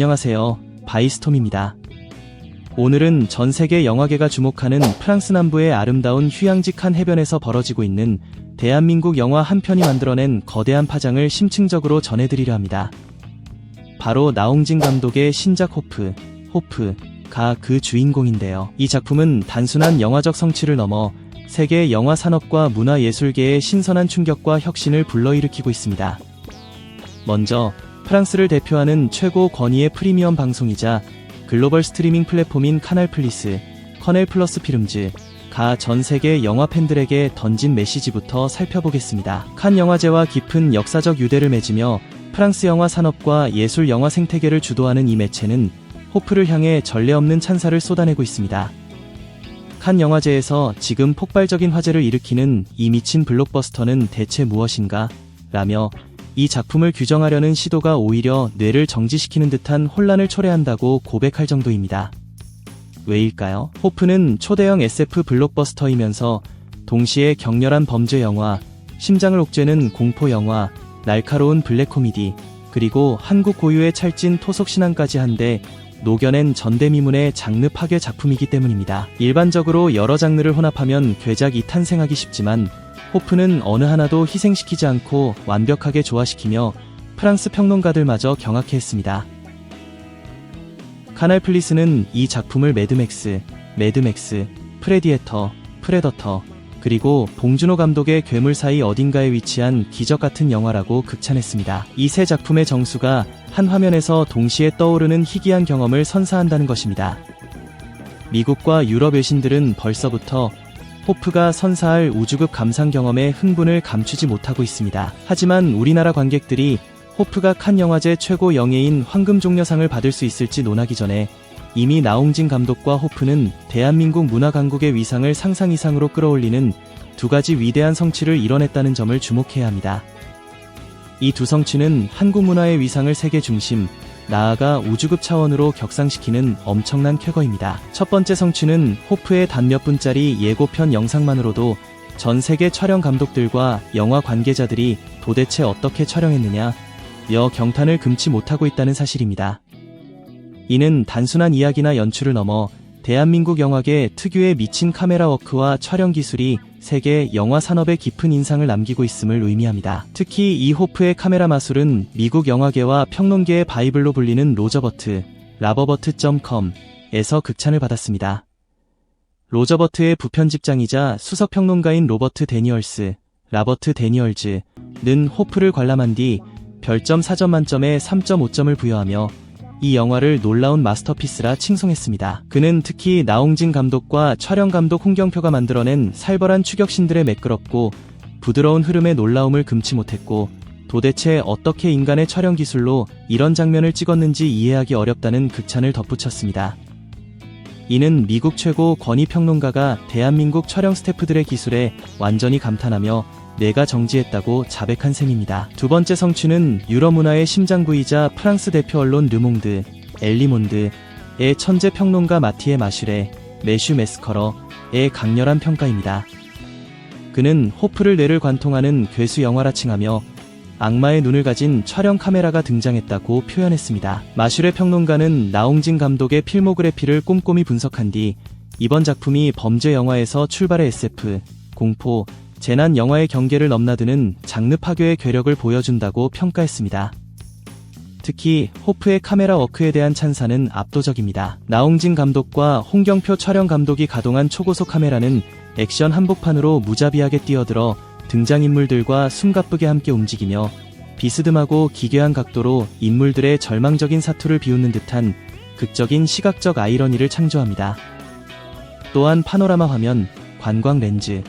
안녕하세요. 바이스톰입니다. 오늘은 전 세계 영화계가 주목하는 프랑스 남부의 아름다운 휴양지 칸 해변에서 벌어지고 있는 대한민국 영화 한 편이 만들어낸 거대한 파장을 심층적으로 전해드리려 합니다. 바로 나홍진 감독의 신작 호프가 그 주인공인데요. 이 작품은 단순한 영화적 성취를 넘어 세계 영화 산업과 문화예술계의 신선한 충격과 혁신을 불러일으키고 있습니다. 먼저 프랑스를 대표하는 최고 권위의 프리미엄 방송이자 글로벌 스트리밍 플랫폼인 커넬 플러스 필름즈가 전 세계 영화 팬들에게 던진 메시지부터 살펴보겠습니다. 칸 영화제와 깊은 역사적 유대를 맺으며 프랑스 영화 산업과 예술 영화 생태계를 주도하는 이 매체는 호프를 향해 전례 없는 찬사를 쏟아내고 있습니다. 칸 영화제에서 지금 폭발적인 화제를 일으키는 이 미친 블록버스터는 대체 무엇인가? 라며 이 작품을 규정하려는 시도가 오히려 뇌를 정지시키는 듯한 혼란을 초래한다고 고백할 정도입니다. 왜일까요? 호프는 초대형 SF 블록버스터이면서 동시에 격렬한 범죄 영화, 심장을 옥죄는 공포 영화, 날카로운 블랙 코미디, 그리고 한국 고유의 찰진 토속 신앙까지 한데 녹여낸 전대미문의 장르 파괴 작품이기 때문입니다. 일반적으로 여러 장르를 혼합하면 괴작이 탄생하기 쉽지만 호프는 어느 하나도 희생시키지 않고 완벽하게 조화시키며 프랑스 평론가들마저 경악해했습니다. 카날 플리스는 이 작품을 매드맥스, 프레더터, 그리고 봉준호 감독의 괴물 사이 어딘가에 위치한 기적같은 영화라고 극찬했습니다. 이 세 작품의 정수가 한 화면에서 동시에 떠오르는 희귀한 경험을 선사한다는 것입니다. 미국과 유럽 외신들은 벌써부터 호프가 선사할 우주급 감상 경험에 흥분을 감추지 못하고 있습니다. 하지만 우리나라 관객들이 호프가 칸 영화제 최고 영예인 황금종려상을 받을 수 있을지 논하기 전에 이미 나홍진 감독과 호프는 대한민국 문화 강국의 위상을 상상 이상으로 끌어올리는 두 가지 위대한 성취를 이뤄냈다는 점을 주목해야 합니다. 이 두 성취는 한국 문화의 위상을 세계 중심, 나아가 우주급 차원으로 격상시키는 엄청난 쾌거입니다. 첫 번째 성취는 호프의 단 몇 분짜리 예고편 영상만으로도 전 세계 촬영 감독들과 영화 관계자들이 도대체 어떻게 촬영했느냐 여 경탄을 금치 못하고 있다는 사실입니다. 이는 단순한 이야기나 연출을 넘어 대한민국 영화계 특유의 미친 카메라 워크와 촬영 기술이 세계 영화 산업에 깊은 인상을 남기고 있음을 의미합니다. 특히 이 호프의 카메라 마술은 미국 영화계와 평론계의 바이블로 불리는 라버버트.com에서 극찬을 받았습니다. 로저버트의 부편집장이자 수석평론가인 라버트 데니얼즈는 호프를 관람한 뒤 별점 4점 만점에 3.5점을 부여하며 이 영화를 놀라운 마스터피스라 칭송했습니다. 그는 특히 나홍진 감독과 촬영 감독 홍경표가 만들어낸 살벌한 추격신들의 매끄럽고 부드러운 흐름의 놀라움을 금치 못했고 도대체 어떻게 인간의 촬영 기술로 이런 장면을 찍었는지 이해하기 어렵다는 극찬을 덧붙였습니다. 이는 미국 최고 권위 평론가가 대한민국 촬영 스태프들의 기술에 완전히 감탄하며 뇌가 정지했다고 자백한 셈입니다. 두 번째 성취는 유럽 문화의 심장부이자 프랑스 대표 언론 엘리몬드의 천재 평론가 매슈 메스커러의 강렬한 평가입니다. 그는 호프를 뇌를 관통하는 괴수 영화라 칭하며 악마의 눈을 가진 촬영 카메라가 등장했다고 표현했습니다. 마슈레 평론가는 나홍진 감독의 필모그래피를 꼼꼼히 분석한 뒤 이번 작품이 범죄 영화에서 출발해 SF, 공포, 재난 영화의 경계를 넘나드는 장르 파괴의 괴력을 보여준다고 평가했습니다. 특히 호프의 카메라 워크에 대한 찬사는 압도적입니다. 나홍진 감독과 홍경표 촬영 감독이 가동한 초고속 카메라는 액션 한복판으로 무자비하게 뛰어들어 등장인물들과 숨가쁘게 함께 움직이며 비스듬하고 기괴한 각도로 인물들의 절망적인 사투를 비웃는 듯한 극적인 시각적 아이러니를 창조합니다. 또한 파노라마 화면, 관광 렌즈,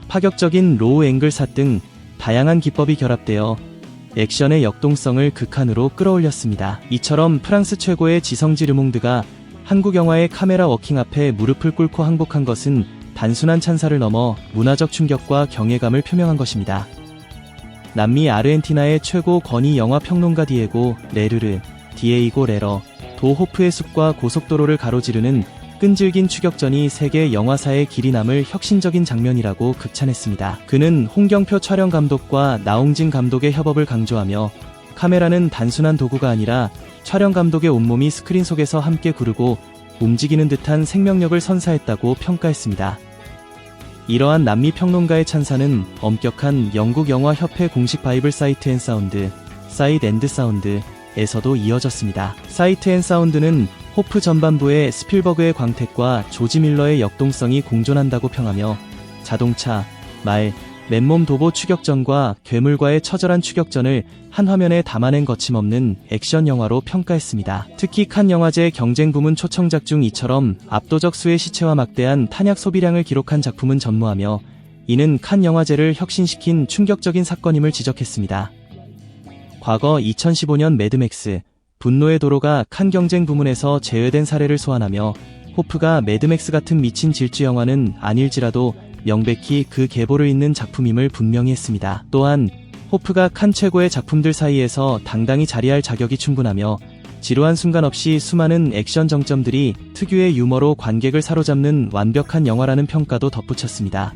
파격적인 로우 앵글 샷 등 다양한 기법이 결합되어 액션의 역동성을 극한으로 끌어올렸습니다. 이처럼 프랑스 최고의 지성지 르몽드가 한국 영화의 카메라 워킹 앞에 무릎을 꿇고 항복한 것은 단순한 찬사를 넘어 문화적 충격과 경외감을 표명한 것입니다. 남미 아르헨티나의 최고 권위 영화 평론가 디에이고 레러, 도 호프의 숲과 고속도로를 가로지르는 끈질긴 추격전이 세계 영화사의 길이 남을 혁신적인 장면이라고 극찬했습니다. 그는 홍경표 촬영 감독과 나홍진 감독의 협업을 강조하며 카메라는 단순한 도구가 아니라 촬영 감독의 온몸이 스크린 속에서 함께 구르고 움직이는 듯한 생명력을 선사했다고 평가했습니다. 이러한 남미 평론가의 찬사는 엄격한 영국 영화 협회 공식 바이블 사이트 앤 사운드, 사이드 앤드 사운드에서도 이어졌습니다. 사이트 앤 사운드는 호프 전반부에 스필버그의 광택과 조지 밀러의 역동성이 공존한다고 평하며 자동차, 말, 맨몸 도보 추격전과 괴물과의 처절한 추격전을 한 화면에 담아낸 거침없는 액션 영화로 평가했습니다. 특히 칸 영화제 경쟁 부문 초청작 중 이처럼 압도적 수의 시체와 막대한 탄약 소비량을 기록한 작품은 전무하며 이는 칸 영화제를 혁신시킨 충격적인 사건임을 지적했습니다. 과거 2015년 매드맥스, 분노의 도로가 칸 경쟁 부문에서 제외된 사례를 소환하며 호프가 매드맥스 같은 미친 질주 영화는 아닐지라도 명백히 그 계보를 잇는 작품임을 분명히 했습니다. 또한 호프가 칸 최고의 작품들 사이에서 당당히 자리할 자격이 충분하며 지루한 순간 없이 수많은 액션 정점들이 특유의 유머로 관객을 사로잡는 완벽한 영화라는 평가도 덧붙였습니다.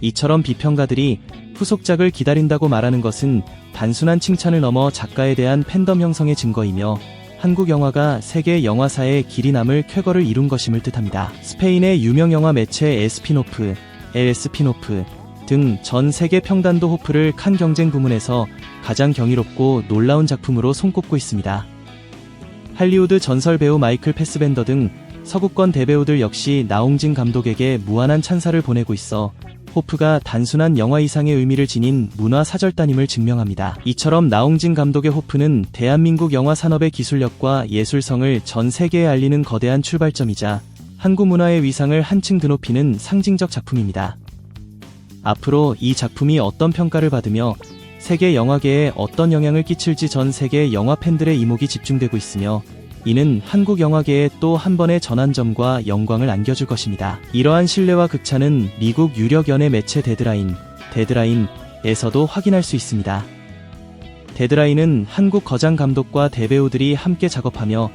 이처럼 비평가들이 후속작을 기다린다고 말하는 것은 단순한 칭찬을 넘어 작가에 대한 팬덤 형성의 증거이며 한국 영화가 세계 영화사에 길이 남을 쾌거를 이룬 것임을 뜻합니다. 스페인의 유명 영화 매체 에스피노프, 엘 에스피노프 등 전 세계 평단도 호프를 칸 경쟁 부문에서 가장 경이롭고 놀라운 작품으로 손꼽고 있습니다. 할리우드 전설 배우 마이클 패스벤더 등 서구권 대배우들 역시 나홍진 감독에게 무한한 찬사를 보내고 있어 호프가 단순한 영화 이상의 의미를 지닌 문화 사절단임을 증명합니다. 이처럼 나홍진 감독의 호프는 대한민국 영화 산업의 기술력과 예술성을 전 세계에 알리는 거대한 출발점이자 한국 문화의 위상을 한층 드높이는 상징적 작품입니다. 앞으로 이 작품이 어떤 평가를 받으며 세계 영화계에 어떤 영향을 끼칠지 전 세계 영화 팬들의 이목이 집중되고 있으며 이는 한국 영화계에 또 한 번의 전환점과 영광을 안겨줄 것입니다. 이러한 신뢰와 극찬은 미국 유력 연예 매체 데드라인에서도 확인할 수 있습니다. 데드라인은 한국 거장 감독과 대배우들이 함께 작업하며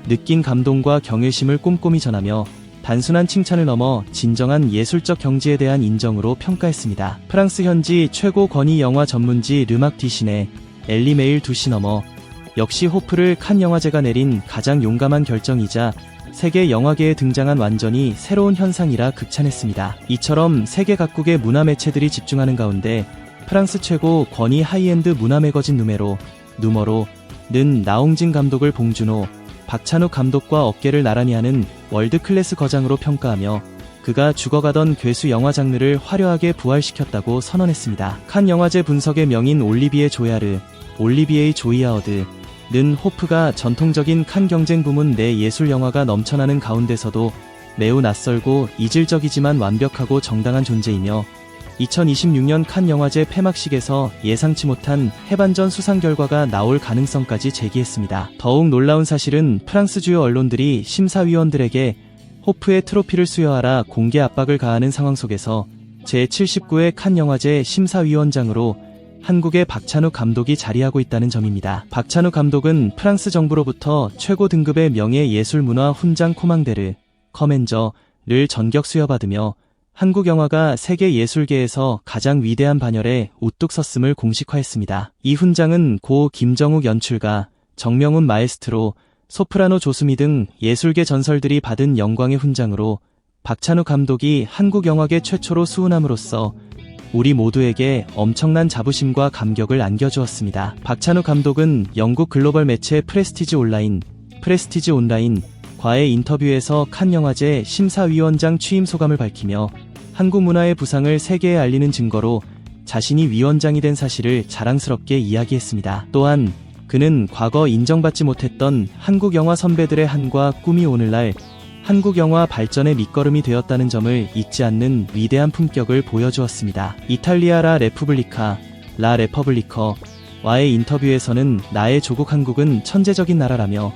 느낀 감동과 경외심을 꼼꼼히 전하며 단순한 칭찬을 넘어 진정한 예술적 경지에 대한 인정으로 평가했습니다. 프랑스 현지 최고 권위 영화 전문지 르막 디신의 엘리 메일 두시 넘어 역시 호프를 칸 영화제가 내린 가장 용감한 결정이자 세계 영화계에 등장한 완전히 새로운 현상이라 극찬했습니다. 이처럼 세계 각국의 문화 매체들이 집중하는 가운데 프랑스 최고 권위 하이엔드 문화 매거진 누머로는 나홍진 감독을 봉준호, 박찬욱 감독과 어깨를 나란히 하는 월드클래스 거장으로 평가하며 그가 죽어가던 괴수 영화 장르를 화려하게 부활시켰다고 선언했습니다. 칸 영화제 분석의 명인 올리비에 조이아어드는 호프가 전통적인 칸 경쟁 부문 내 예술 영화가 넘쳐나는 가운데서도 매우 낯설고 이질적이지만 완벽하고 정당한 존재이며 2026년 칸 영화제 폐막식에서 예상치 못한 해반전 수상 결과가 나올 가능성까지 제기했습니다. 더욱 놀라운 사실은 프랑스 주요 언론들이 심사위원들에게 호프의 트로피를 수여하라 공개 압박을 가하는 상황 속에서 제79회 칸 영화제 심사위원장으로 한국의 박찬욱 감독이 자리하고 있다는 점입니다. 박찬욱 감독은 프랑스 정부로부터 최고 등급의 명예예술문화 훈장 코망데르, 커맨저를 전격 수여받으며 한국 영화가 세계 예술계에서 가장 위대한 반열에 우뚝 섰음을 공식화했습니다. 이 훈장은 고 김정욱 연출가, 정명훈 마에스트로, 소프라노 조수미 등 예술계 전설들이 받은 영광의 훈장으로 박찬욱 감독이 한국 영화계 최초로 수훈함으로써 우리 모두에게 엄청난 자부심과 감격을 안겨주었습니다. 박찬욱 감독은 영국 글로벌 매체 프레스티지 온라인과의 인터뷰에서 칸 영화제 심사위원장 취임 소감을 밝히며 한국 문화의 부상을 세계에 알리는 증거로 자신이 위원장이 된 사실을 자랑스럽게 이야기했습니다. 또한 그는 과거 인정받지 못했던 한국 영화 선배들의 한과 꿈이 오늘날 한국 영화 발전의 밑거름이 되었다는 점을 잊지 않는 위대한 품격을 보여주었습니다. 이탈리아 라 레퍼블리커와의 인터뷰에서는 나의 조국 한국은 천재적인 나라라며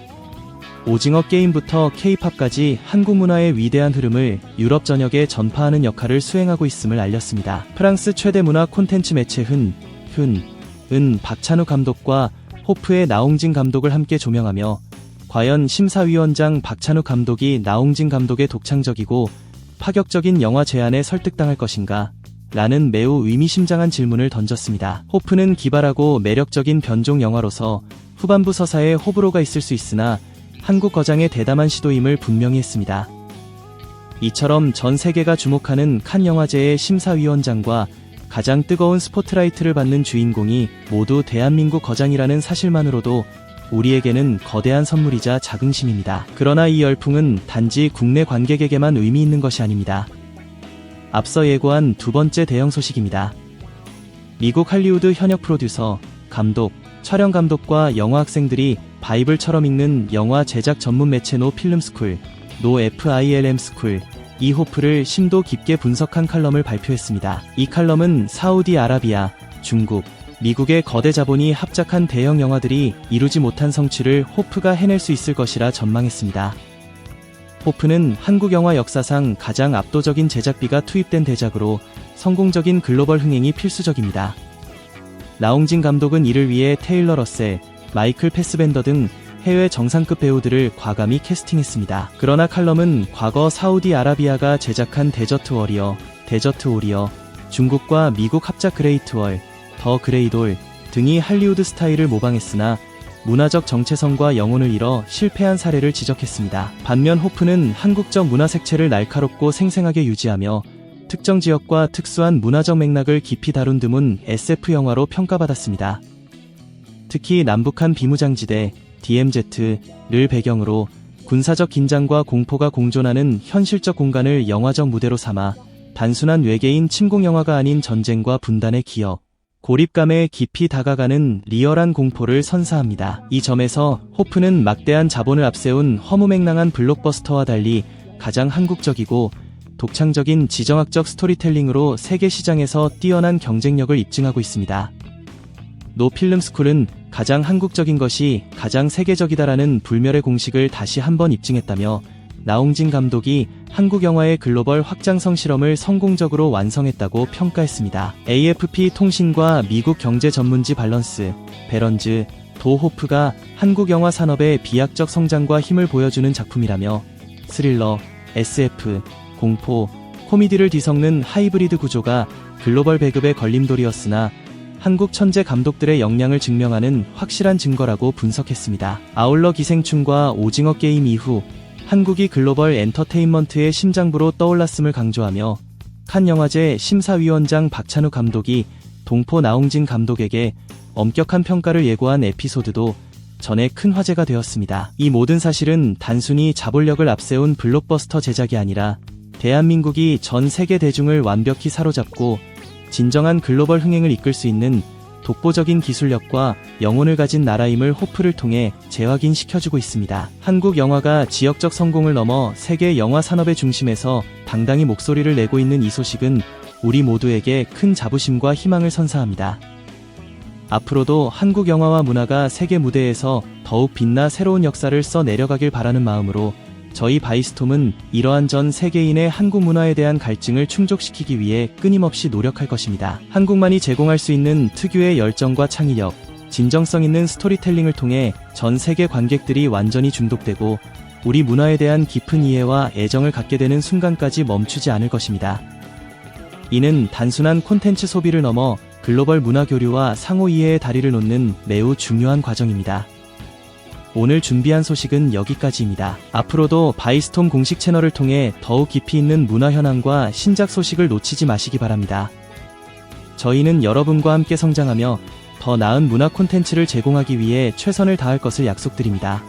오징어 게임부터 K-팝까지 한국 문화의 위대한 흐름을 유럽 전역에 전파하는 역할을 수행하고 있음을 알렸습니다. 프랑스 최대 문화 콘텐츠 매체 은 박찬욱 감독과 호프의 나홍진 감독을 함께 조명하며 과연 심사위원장 박찬욱 감독이 나홍진 감독의 독창적이고 파격적인 영화 제안에 설득당할 것인가 라는 매우 의미심장한 질문을 던졌습니다. 호프는 기발하고 매력적인 변종 영화로서 후반부 서사에 호불호가 있을 수 있으나 한국 거장의 대담한 시도임을 분명히 했습니다. 이처럼 전 세계가 주목하는 칸 영화제의 심사위원장과 가장 뜨거운 스포트라이트를 받는 주인공이 모두 대한민국 거장이라는 사실만으로도 우리에게는 거대한 선물이자 자긍심입니다. 그러나 이 열풍은 단지 국내 관객에게만 의미 있는 것이 아닙니다. 앞서 예고한 두 번째 대형 소식입니다. 미국 할리우드 현역 프로듀서, 감독, 촬영 감독과 영화 학생들이 바이블처럼 읽는 영화 제작 전문 매체 노 필름 스쿨, 노 FILM 스쿨, 이 호프를 심도 깊게 분석한 칼럼을 발표했습니다. 이 칼럼은 사우디아라비아, 중국, 미국의 거대 자본이 합작한 대형 영화들이 이루지 못한 성취를 호프가 해낼 수 있을 것이라 전망했습니다. 호프는 한국 영화 역사상 가장 압도적인 제작비가 투입된 대작으로 성공적인 글로벌 흥행이 필수적입니다. 나홍진 감독은 이를 위해 테일러 러셀, 마이클 패스벤더 등 해외 정상급 배우들을 과감히 캐스팅했습니다. 그러나 칼럼은 과거 사우디아라비아가 제작한 데저트 워리어, 중국과 미국 합작 그레이트 월, 더 그레이돌 등이 할리우드 스타일을 모방했으나 문화적 정체성과 영혼을 잃어 실패한 사례를 지적했습니다. 반면 호프는 한국적 문화 색채를 날카롭고 생생하게 유지하며 특정 지역과 특수한 문화적 맥락을 깊이 다룬 드문 SF 영화로 평가받았습니다. 특히 남북한 비무장지대, DMZ를 배경으로 군사적 긴장과 공포가 공존하는 현실적 공간을 영화적 무대로 삼아 단순한 외계인 침공 영화가 아닌 전쟁과 분단의 기억, 고립감에 깊이 다가가는 리얼한 공포를 선사합니다. 이 점에서 호프는 막대한 자본을 앞세운 허무맹랑한 블록버스터와 달리 가장 한국적이고 독창적인 지정학적 스토리텔링으로 세계 시장에서 뛰어난 경쟁력을 입증하고 있습니다. 노 필름 스쿨은 가장 한국적인 것이 가장 세계적이다라는 불멸의 공식을 다시 한번 입증했다며 나홍진 감독이 한국 영화의 글로벌 확장성 실험을 성공적으로 완성했다고 평가했습니다. AFP 통신과 미국 경제 전문지 베런즈, 도 호프가 한국 영화 산업의 비약적 성장과 힘을 보여주는 작품이라며 스릴러, SF, 공포, 코미디를 뒤섞는 하이브리드 구조가 글로벌 배급의 걸림돌이었으나 한국 천재 감독들의 역량을 증명하는 확실한 증거라고 분석했습니다. 아울러 기생충과 오징어 게임 이후 한국이 글로벌 엔터테인먼트의 심장부로 떠올랐음을 강조하며 칸 영화제 심사위원장 박찬욱 감독이 동포 나홍진 감독에게 엄격한 평가를 예고한 에피소드도 전에 큰 화제가 되었습니다. 이 모든 사실은 단순히 자본력을 앞세운 블록버스터 제작이 아니라 대한민국이 전 세계 대중을 완벽히 사로잡고 진정한 글로벌 흥행을 이끌 수 있는 독보적인 기술력과 영혼을 가진 나라임을 호프를 통해 재확인시켜주고 있습니다. 한국 영화가 지역적 성공을 넘어 세계 영화 산업의 중심에서 당당히 목소리를 내고 있는 이 소식은 우리 모두에게 큰 자부심과 희망을 선사합니다. 앞으로도 한국 영화와 문화가 세계 무대에서 더욱 빛나 새로운 역사를 써 내려가길 바라는 마음으로 저희 바이스톰은 이러한 전 세계인의 한국 문화에 대한 갈증을 충족시키기 위해 끊임없이 노력할 것입니다. 한국만이 제공할 수 있는 특유의 열정과 창의력, 진정성 있는 스토리텔링을 통해 전 세계 관객들이 완전히 중독되고 우리 문화에 대한 깊은 이해와 애정을 갖게 되는 순간까지 멈추지 않을 것입니다. 이는 단순한 콘텐츠 소비를 넘어 글로벌 문화 교류와 상호 이해의 다리를 놓는 매우 중요한 과정입니다. 오늘 준비한 소식은 여기까지입니다. 앞으로도 바이스톰 공식 채널을 통해 더욱 깊이 있는 문화 현황과 신작 소식을 놓치지 마시기 바랍니다. 저희는 여러분과 함께 성장하며 더 나은 문화 콘텐츠를 제공하기 위해 최선을 다할 것을 약속드립니다.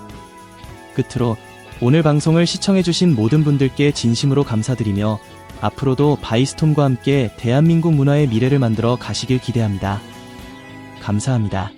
끝으로 오늘 방송을 시청해주신 모든 분들께 진심으로 감사드리며 앞으로도 바이스톰과 함께 대한민국 문화의 미래를 만들어 가시길 기대합니다. 감사합니다.